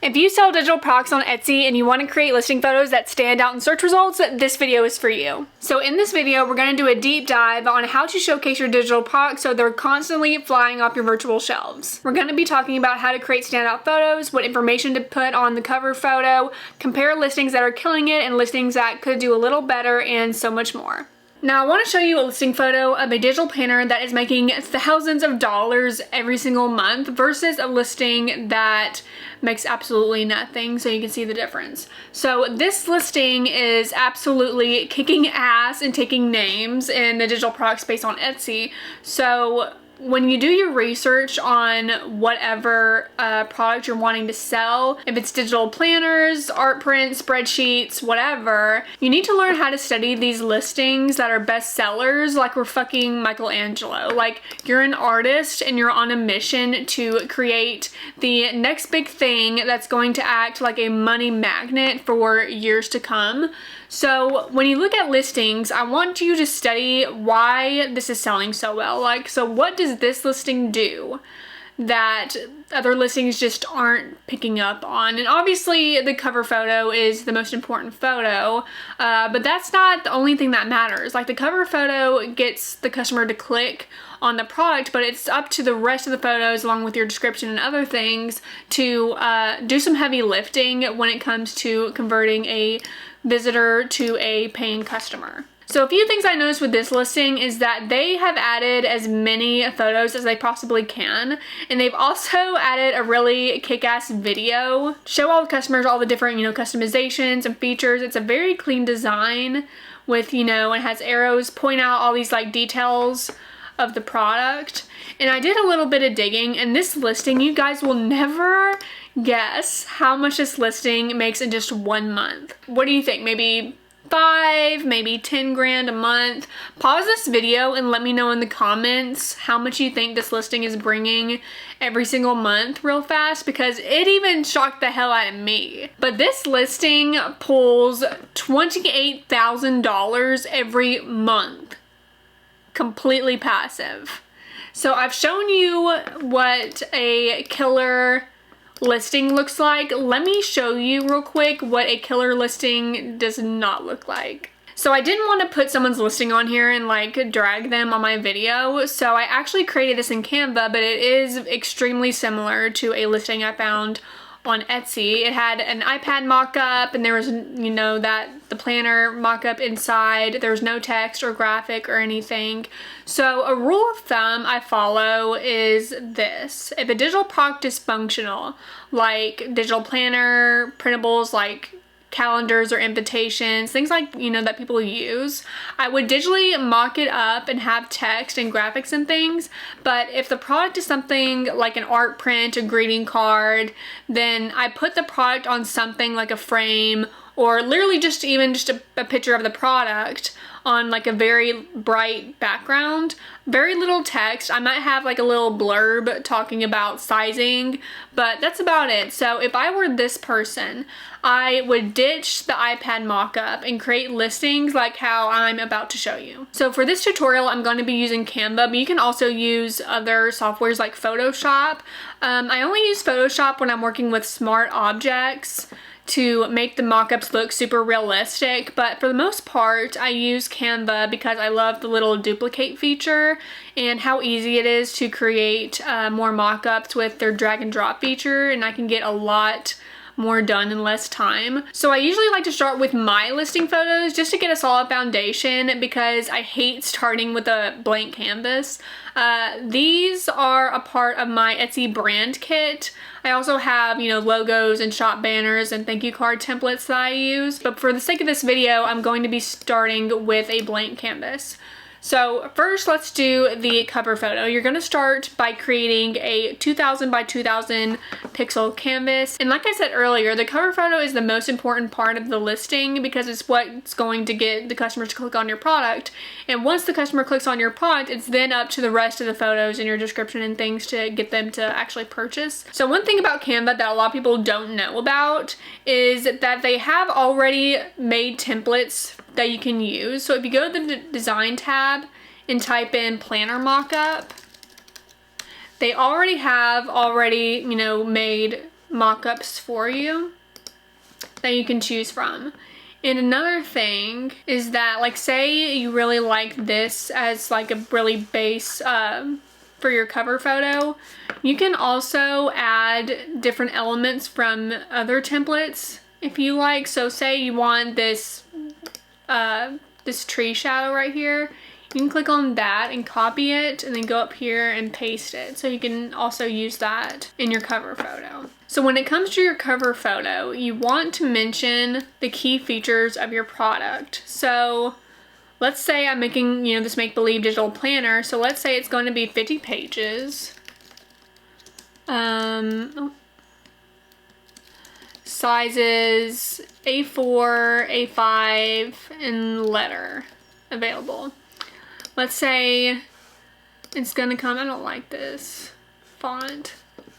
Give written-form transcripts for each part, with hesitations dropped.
If you sell digital products on Etsy and you want to create listing photos that stand out in search results, this video is for you. So in this video, we're going to do a deep dive on how to showcase your digital products so they're constantly flying off your virtual shelves. We're going to be talking about how to create standout photos, what information to put on the cover photo, compare listings that are killing it and listings that could do a little better, and so much more. Now I want to show you a listing photo of a digital planner that is making thousands of dollars every single month versus a listing that makes absolutely nothing, so you can see the difference. So this listing is absolutely kicking ass and taking names in the digital product space on Etsy. So when you do your research on whatever product you're wanting to sell, if it's digital planners, art prints, spreadsheets, whatever, you need to learn how to study these listings that are best sellers like we're fucking Michelangelo. Like, you're an artist and you're on a mission to create the next big thing that's going to act like a money magnet for years to come. So when you look at listings, I want you to study why this is selling so well. Like, so what does this listing do that other listings just aren't picking up on? And obviously the cover photo is the most important photo, but that's not the only thing that matters. Like, the cover photo gets the customer to click on the product, but it's up to the rest of the photos along with your description and other things to do some heavy lifting when it comes to converting a visitor to a paying customer. So a few things I noticed with this listing is that they have added as many photos as they possibly can, and they've also added a really kick-ass video to show all the customers all the different, customizations and features. It's a very clean design with, it has arrows point out all these like details of the product. And I did a little bit of digging, and this listing, you guys will never guess how much this listing makes in just 1 month. What do you think? Maybe 5, maybe 10 grand a month? Pause this video and let me know in the comments how much you think this listing is bringing every single month real fast, because it even shocked the hell out of me. But this listing pulls $28,000 every month. Completely passive. So I've shown you what a killer listing looks like. Let me show you real quick what a killer listing does not look like. So I didn't want to put someone's listing on here and like drag them on my video, so I actually created this in Canva, but it is extremely similar to a listing I found on Etsy. It had an iPad mock-up, and there was, the planner mock-up inside. There was no text or graphic or anything. So a rule of thumb I follow is this: if a digital product is functional, like digital planner, printables like calendars or invitations, things like, that people use, I would digitally mock it up and have text and graphics and things. But if the product is something like an art print, a greeting card, then I put the product on something like a frame, or literally just a picture of the product on like a very bright background. Very little text. I might have like a little blurb talking about sizing, but that's about it. So if I were this person, I would ditch the iPad mock-up and create listings like how I'm about to show you. So for this tutorial, I'm going to be using Canva, but you can also use other softwares like Photoshop. I only use Photoshop when I'm working with smart objects to make the mock-ups look super realistic, but for the most part I use Canva because I love the little duplicate feature and how easy it is to create more mock-ups with their drag and drop feature, and I can get a lot more done in less time. So I usually like to start with my listing photos just to get a solid foundation, because I hate starting with a blank canvas. These are a part of my Etsy brand kit. I also have, logos and shop banners and thank you card templates that I use. But for the sake of this video, I'm going to be starting with a blank canvas. So first, let's do the cover photo. You're going to start by creating a 2000 by 2000 pixel canvas. And like I said earlier, the cover photo is the most important part of the listing because it's what's going to get the customer to click on your product. And once the customer clicks on your product, it's then up to the rest of the photos and your description and things to get them to actually purchase. So one thing about Canva that a lot of people don't know about is that they have already made templates that you can use. So if you go to the design tab and type in planner mockup, they already have made mock-ups for you that you can choose from. And another thing is that, like, say you really like this as like a really base for your cover photo, you can also add different elements from other templates if you like. So say you want this this tree shadow right here, you can click on that and copy it and then go up here and paste it. So you can also use that in your cover photo. So when it comes to your cover photo, you want to mention the key features of your product. So let's say I'm making, you know, this make-believe digital planner. So let's say it's going to be 50 pages. Sizes A4, A5, and letter available. Let's say it's gonna come, I don't like this font,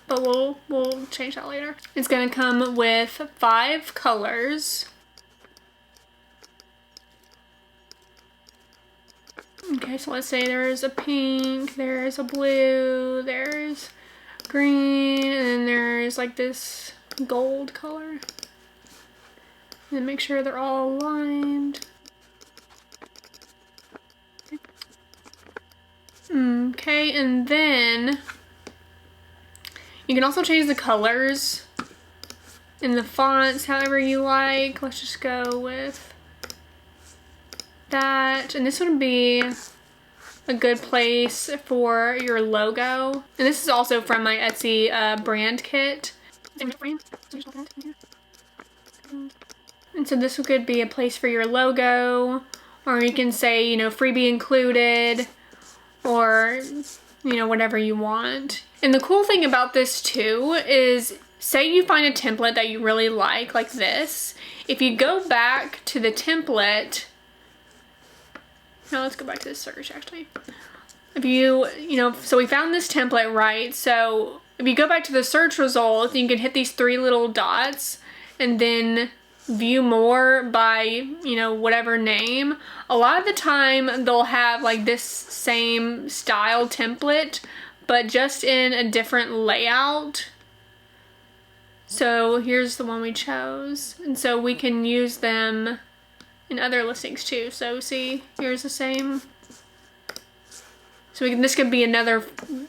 but we'll change that later. It's gonna come with 5 colors. Okay, so let's say there's a pink, there's a blue, there's green, and then there's like this gold color. And make sure they're all aligned. Okay, and then you can also change the colors and the fonts however you like. Let's just go with that. And this would be a good place for your logo. And this is also from my Etsy brand kit. And so this could be a place for your logo, or you can say, you know, freebie included, or, you know, whatever you want. And the cool thing about this too is, say you find a template that you really like this. If you go back to the template, now let's go back to the search actually. If you know, so we found this template, right? So if you go back to the search results, you can hit these 3 little dots and then view more by, you know, whatever name. A lot of the time they'll have like this same style template, but just in a different layout. So here's the one we chose. And so we can use them in other listings too. So see, here's the same. So this could be another,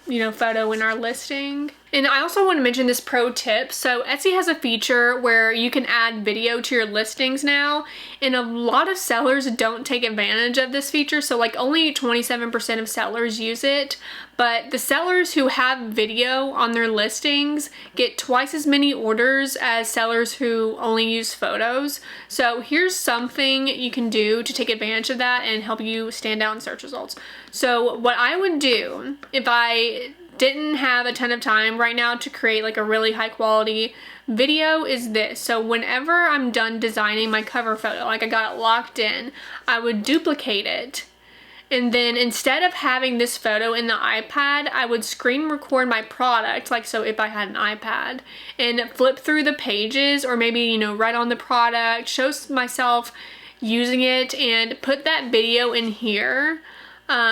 you know, photo in our listing. And I also want to mention this pro tip. So Etsy has a feature where you can add video to your listings now, and a lot of sellers don't take advantage of this feature. So like only 27% of sellers use it, but the sellers who have video on their listings get twice as many orders as sellers who only use photos. So here's something you can do to take advantage of that and help you stand out in search results. So what I would do if I didn't have a ton of time right now to create like a really high quality video is this. So whenever I'm done designing my cover photo, like I got it locked in, I would duplicate it. And then instead of having this photo in the iPad, I would screen record my product, like so if I had an iPad, and flip through the pages, or maybe, you know, write on the product, show myself using it, and put that video in here.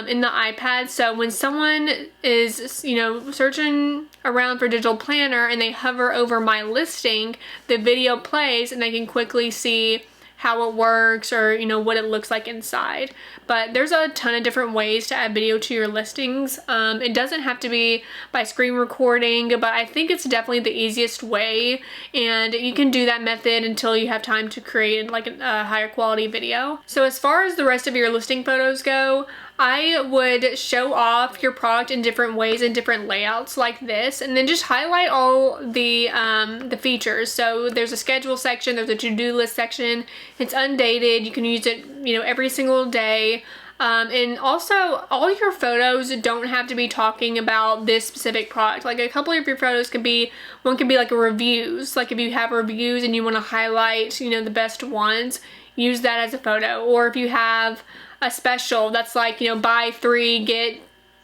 In the iPad, so when someone is, you know, searching around for digital planner and they hover over my listing, the video plays and they can quickly see how it works, or, you know, what it looks like inside. But there's a ton of different ways to add video to your listings. It doesn't have to be by screen recording, but I think it's definitely the easiest way, and you can do that method until you have time to create like a higher quality video. So as far as the rest of your listing photos go, I would show off your product in different ways and different layouts like this, and then just highlight all the features. So there's a schedule section, there's a to-do list section. It's undated. You can use it, you know, every single day. And also, all your photos don't have to be talking about this specific product. Like a couple of your photos could be, one could be like a reviews. Like if you have reviews and you want to highlight, you know, the best ones, use that as a photo. Or if you have a special that's like, you know, buy 3 get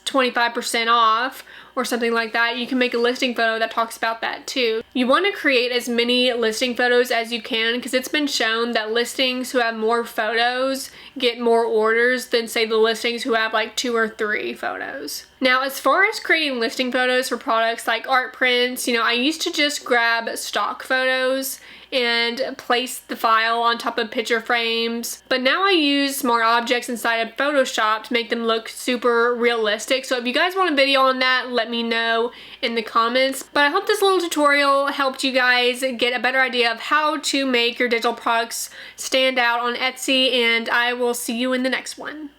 25% off, or something like that, you can make a listing photo that talks about that too. You want to create as many listing photos as you can because it's been shown that listings who have more photos get more orders than say the listings who have like 2 or 3 photos. Now, as far as creating listing photos for products like art prints, I used to just grab stock photos and place the file on top of picture frames. But now I use smart objects inside of Photoshop to make them look super realistic. So if you guys want a video on that, let me know in the comments. But I hope this little tutorial helped you guys get a better idea of how to make your digital products stand out on Etsy, and I will see you in the next one.